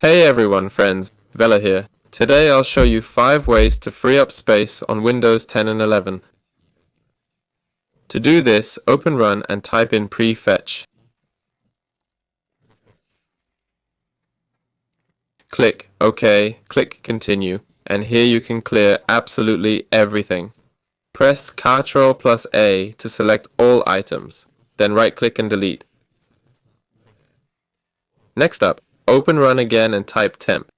Hey everyone, friends, Vela here. Today I'll show you 5 ways to free up space on Windows 10 and 11. To do this, open Run and type in prefetch. Click OK, click Continue, and here you can clear absolutely everything. Press Ctrl plus A to select all items, then right-click and delete. Next up, open Run again and type temp.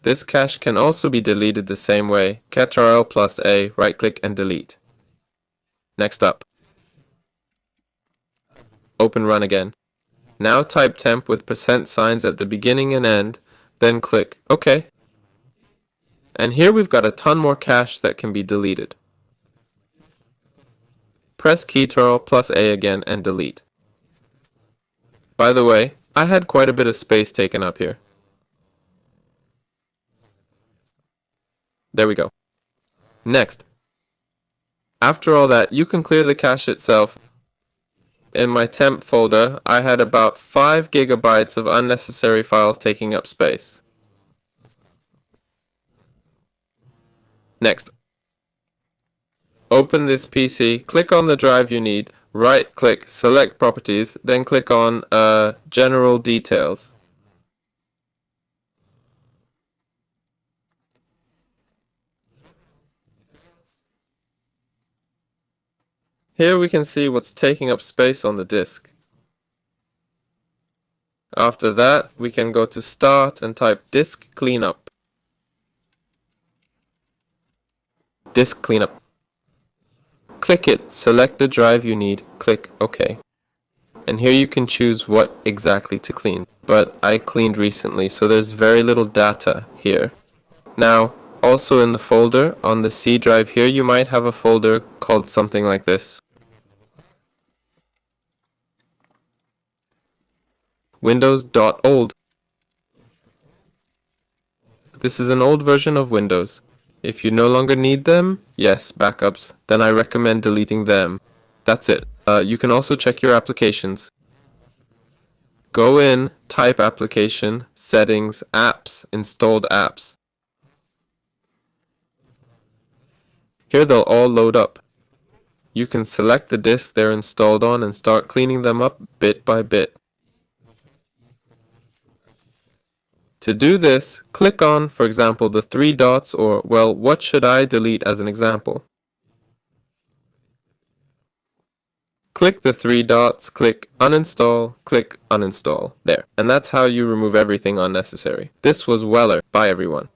This cache can also be deleted the same way, Ctrl plus A, right-click and delete. Next up, open Run again. Now type temp with %signs at the beginning and end, then click OK. And here we've got a ton more cache that can be deleted. Press Ctrl plus A again and delete. By the way, I had quite a bit of space taken up here. There we go. Next, after all that, you can clear the cache itself. In my temp folder, I had about 5 gigabytes of unnecessary files taking up space. Next, open this PC, click on the drive you need, right-click, select Properties, then click on General Details. Here we can see what's taking up space on the disk. After that, we can go to Start and type Disk Cleanup. Disk Cleanup. Click it, select the drive you need, click OK. And here you can choose what exactly to clean. But I cleaned recently, so there's very little data here. Now, also in the folder, on the C drive here, you might have a folder called something like this. Windows.old. This is an old version of Windows. If you no longer need them, yes, backups, then I recommend deleting them. That's it. You can also check your applications. Go in, type Application, Settings, Apps, Installed Apps. Here they'll all load up. You can select the disk they're installed on and start cleaning them up bit by bit. To do this, click on, for example, the 3 dots or, well, what should I delete as an example? Click the 3 dots, click Uninstall, click Uninstall. There. And that's how you remove everything unnecessary. This was Weller. Bye everyone.